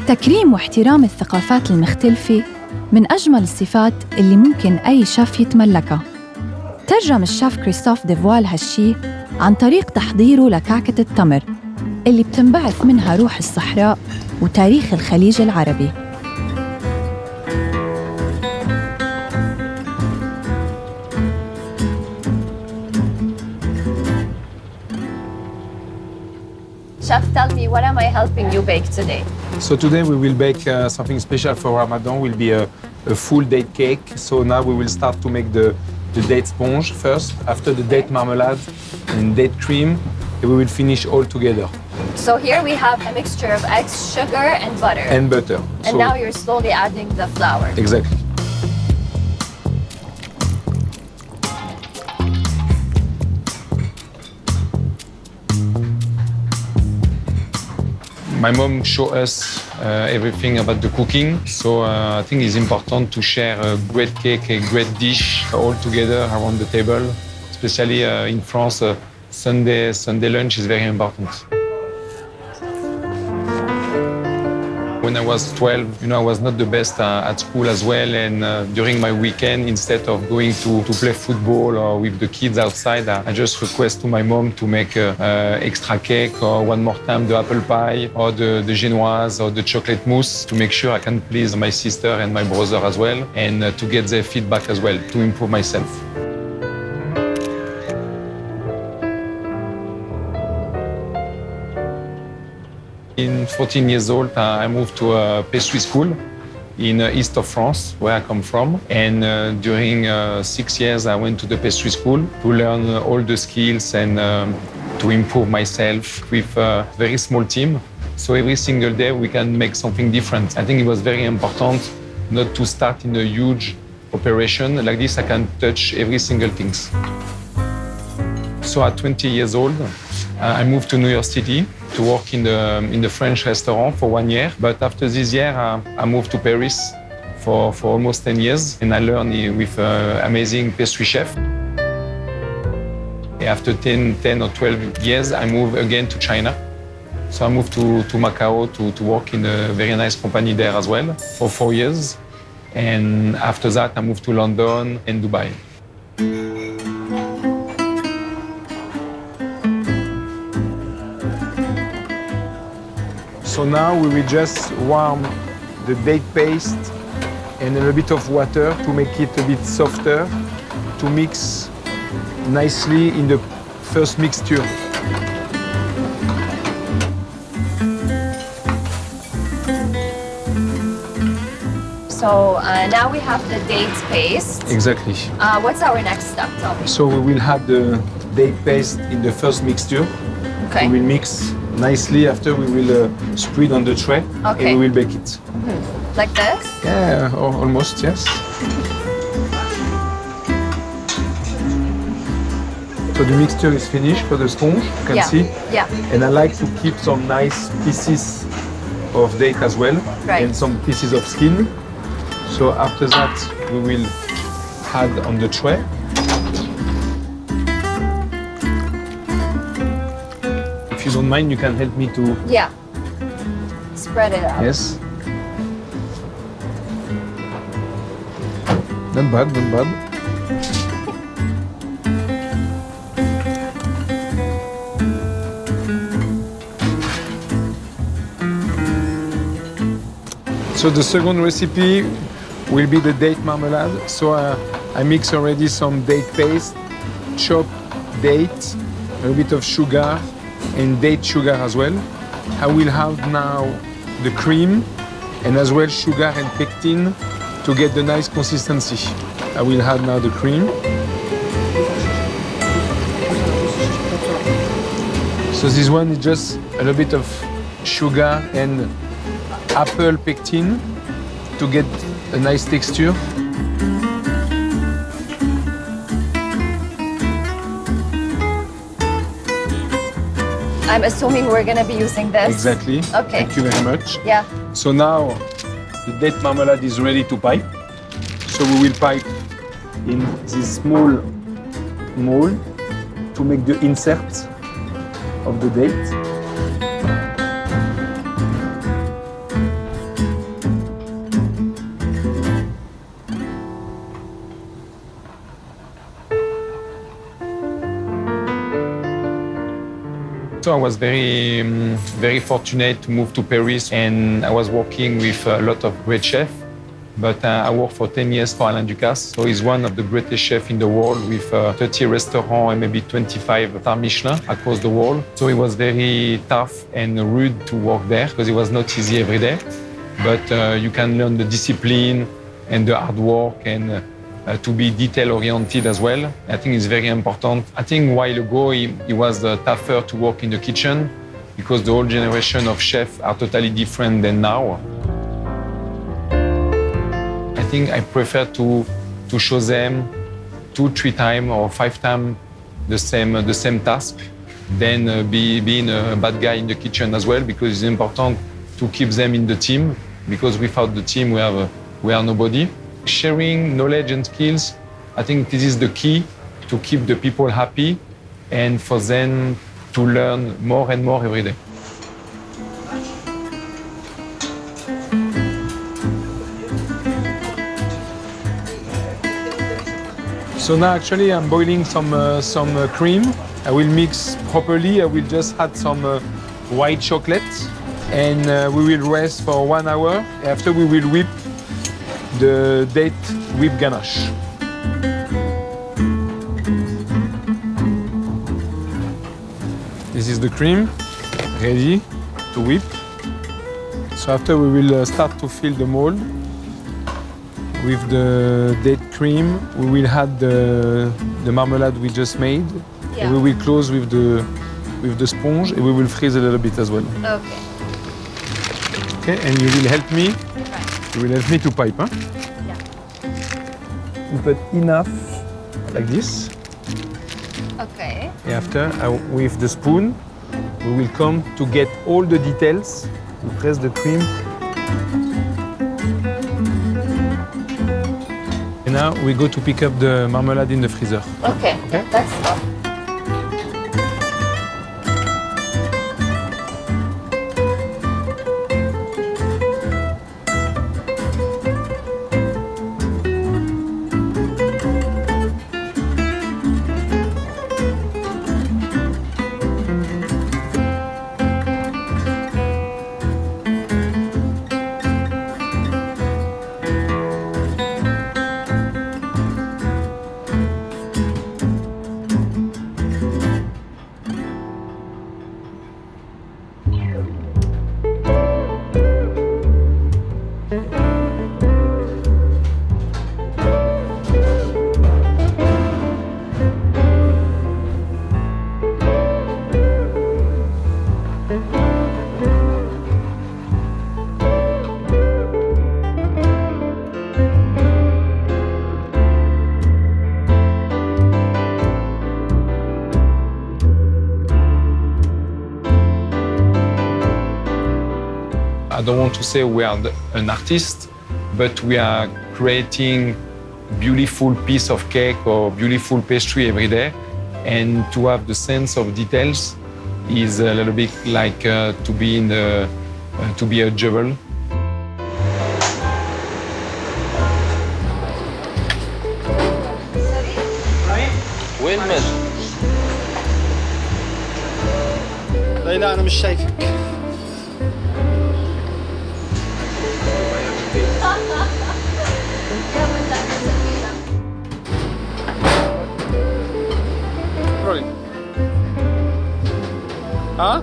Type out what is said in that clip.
تكريم واحترام الثقافات المختلفة من أجمل الصفات اللي ممكن أي شيف يتملكها. ترجم الشيف كريستوف ديفوال هالشي عن طريق تحضيره لكعكة التمر اللي بتنبعث منها روح الصحراء وتاريخ الخليج العربي. Chef, tell me, what am I helping you bake today? So today we will bake something special for Ramadan. Will be a full date cake. So now we will start to make the date sponge first, after the date marmalade and date cream, and we will finish all together. So here we have a mixture of eggs, sugar, and butter. And butter. And now you're slowly adding the flour. Exactly. My mom showed us everything about the cooking, so I think it's important to share a great cake, a great dish all together around the table. Especially in France, Sunday lunch is very important. When I was 12, I was not the best at school as well, and during my weekend, instead of going to play football or with the kids outside, I just request to my mom to make extra cake, or one more time the apple pie, or the génoise, or the chocolate mousse, to make sure I can please my sister and my brother as well, and to get their feedback as well, to improve myself. In 14 years old, I moved to a pastry school in east of France, where I come from. And during 6 years, I went to the pastry school to learn all the skills and to improve myself with a very small team. So every single day, we can make something different. I think it was very important not to start in a huge operation. Like this, I can touch every single thing. So at 20 years old, I moved to New York City to work in the French restaurant for 1 year. But after this year, I moved to Paris for almost 10 years. And I learned with an amazing pastry chef. After 10 or 12 years, I moved again to China. So I moved to Macau to work in a very nice company there as well for 4 years. And after that, I moved to London and Dubai. So now we will just warm the date paste and a little bit of water to make it a bit softer, to mix nicely in the first mixture. So now we have the date paste. Exactly. What's our next step? Tell me. So we will have the date paste in the first mixture. Okay. We will mix nicely. After we will spread on the tray. Okay. And we will bake it. Mm-hmm. Like this? Yeah, almost, yes. So the mixture is finished for the sponge, you can see. Yeah. And I like to keep some nice pieces of date as well, right. And some pieces of skin. So after that, we will add on the tray. If you don't mind, you can help me to... Yeah. Spread it out. Yes. Not bad, not bad. So the second recipe will be the date marmalade. So I mix already some date paste, chopped date, a bit of sugar, and date sugar as well. I will have now the cream and as well sugar and pectin to get the nice consistency. I will add now the cream. So this one is just a little bit of sugar and apple pectin to get a nice texture. I'm assuming we're going to be using this. Exactly. Okay. Thank you very much. Yeah. So now the date marmalade is ready to pipe. So we will pipe in this small mold to make the insert of the date. I was very fortunate to move to Paris, and I was working with a lot of great chefs. But I worked for 10 years for Alain Ducasse. So he's one of the greatest chefs in the world with 30 restaurants and maybe 25 star Michelin across the world. So it was very tough and rude to work there because it was not easy every day. But you can learn the discipline and the hard work and to be detail-oriented as well. I think it's very important. I think a while ago, it was tougher to work in the kitchen because the whole generation of chefs are totally different than now. I think I prefer to show them 2, 3 times or 5 times the same task than being a bad guy in the kitchen as well, because it's important to keep them in the team, because without the team we are nobody. Sharing knowledge and skills, I think this is the key to keep the people happy and for them to learn more and more every day. So now actually I'm boiling some cream. I will mix properly. I will just add some white chocolate, and we will rest for 1 hour. After we will whip the date whip ganache. This is the cream ready to whip. So after we will start to fill the mold. With the date cream, we will add the marmalade we just made. Yeah. And we will close with the sponge, and we will freeze a little bit as well. Okay. Okay, and you will help me. Right. You will help me to pipe, huh? Yeah. You put enough like this. Okay. And after, with the spoon, we will come to get all the details. We press the cream. And now we go to pick up the marmalade in the freezer. Okay. Okay. That's all. I don't want to say we are an artist, but we are creating beautiful piece of cake or beautiful pastry every day. And to have the sense of details is a little bit like to be a jewel. وين ماشي؟ لا أنا مش شايفك. Huh?